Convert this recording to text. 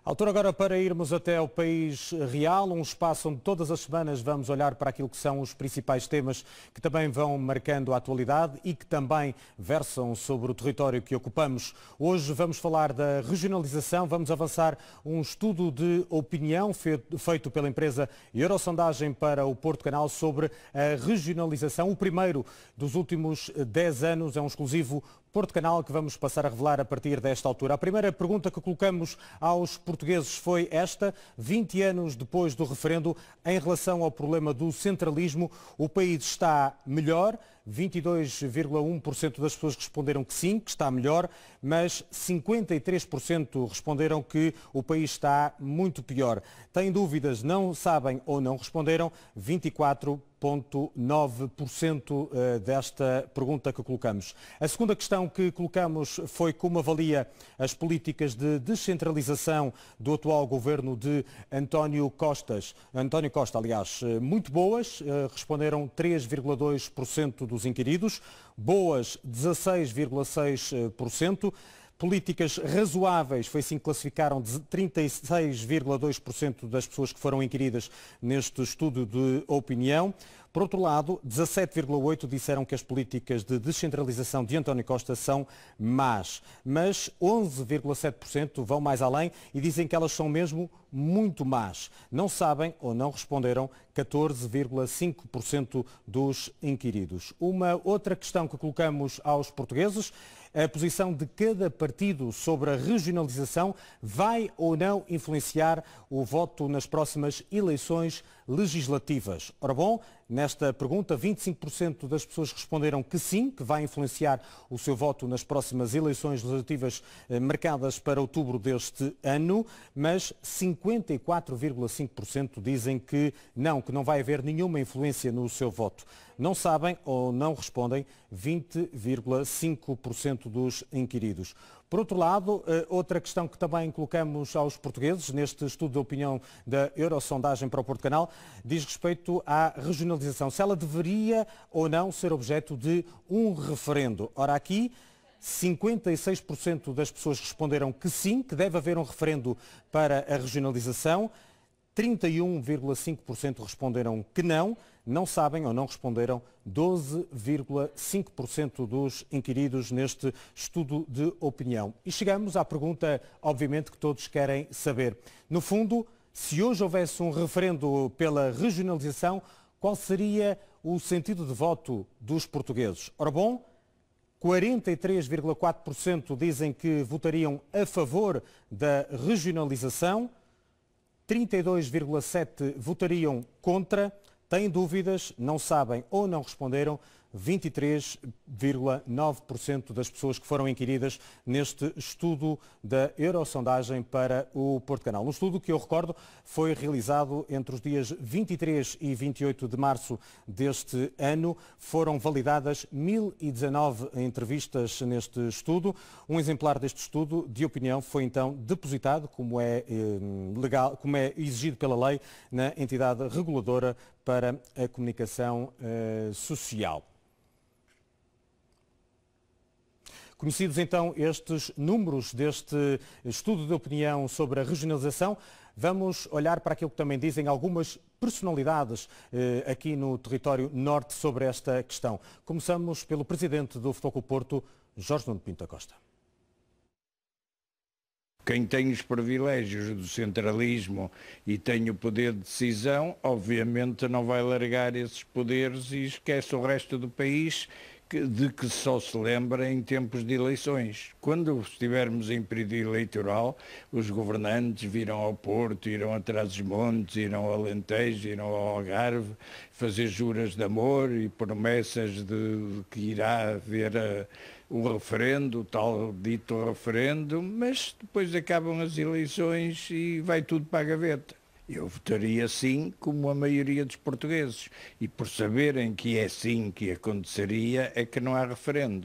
Altura agora para irmos até ao país real, um espaço onde todas as semanas vamos olhar para aquilo que são os principais temas que também vão marcando a atualidade e que também versam sobre o território que ocupamos. Hoje vamos falar da regionalização, vamos avançar um estudo de opinião feito pela empresa Eurosondagem para o Porto Canal sobre a regionalização. O primeiro dos últimos 10 anos é um exclusivo Porto Canal que vamos passar a revelar a partir desta altura. A primeira pergunta que colocamos aos portugueses foi esta: 20 anos depois do referendo, em relação ao problema do centralismo, o país está melhor? 22,1% das pessoas responderam que sim, que está melhor, mas 53% responderam que o país está muito pior. Têm dúvidas, não sabem ou não responderam 24,9% desta pergunta que colocamos. A segunda questão que colocamos foi como avalia as políticas de descentralização do atual governo de António Costa, aliás, muito boas, responderam 3,2% dos inquiridos, boas 16,6%, políticas razoáveis, foi assim que classificaram 36,2% das pessoas que foram inquiridas neste estudo de opinião. Por outro lado, 17,8% disseram que as políticas de descentralização de António Costa são más, mas 11,7% vão mais além e dizem que elas são mesmo muito más. Não sabem ou não responderam 14,5% dos inquiridos. Uma outra questão que colocamos aos portugueses: a posição de cada partido sobre a regionalização vai ou não influenciar o voto nas próximas eleições legislativas? Ora bom, nesta pergunta 25% das pessoas responderam que sim, que vai influenciar o seu voto nas próximas eleições legislativas marcadas para outubro deste ano, mas 54,5% dizem que não vai haver nenhuma influência no seu voto. Não sabem ou não respondem 20,5% dos inquiridos. Por outro lado, outra questão que também colocamos aos portugueses neste estudo de opinião da Eurosondagem para o Porto Canal diz respeito à regionalização, se ela deveria ou não ser objeto de um referendo. Ora, aqui 56% das pessoas responderam que sim, que deve haver um referendo para a regionalização, 31,5% responderam que não sabem ou não responderam 12,5% dos inquiridos neste estudo de opinião. E chegamos à pergunta, obviamente, que todos querem saber. No fundo, se hoje houvesse um referendo pela regionalização, qual seria o sentido de voto dos portugueses? Ora bom, 43,4% dizem que votariam a favor da regionalização, 32,7% votariam contra, têm dúvidas, não sabem ou não responderam 23,9% das pessoas que foram inquiridas neste estudo da Eurosondagem para o Porto Canal. Um estudo que, eu recordo, foi realizado entre os dias 23 e 28 de março deste ano. Foram validadas 1.019 entrevistas neste estudo. Um exemplar deste estudo de opinião foi então depositado, como é legal, como é exigido pela lei, na entidade reguladora para a comunicação social. Conhecidos então estes números deste estudo de opinião sobre a regionalização, vamos olhar para aquilo que também dizem algumas personalidades aqui no território norte sobre esta questão. Começamos pelo presidente do Futebol Clube Porto, Jorge Nuno Pinto da Costa. Quem tem os privilégios do centralismo e tem o poder de decisão, obviamente não vai largar esses poderes e esquece o resto do país, de que só se lembra em tempos de eleições. Quando estivermos em período eleitoral, os governantes virão ao Porto, irão a Trás-os-Montes, irão ao Alentejo, irão ao Algarve, fazer juras de amor e promessas de que irá haver o referendo, o tal dito referendo, mas depois acabam as eleições e vai tudo para a gaveta. Eu votaria sim, como a maioria dos portugueses. E por saberem que é sim que aconteceria, é que não há referendo.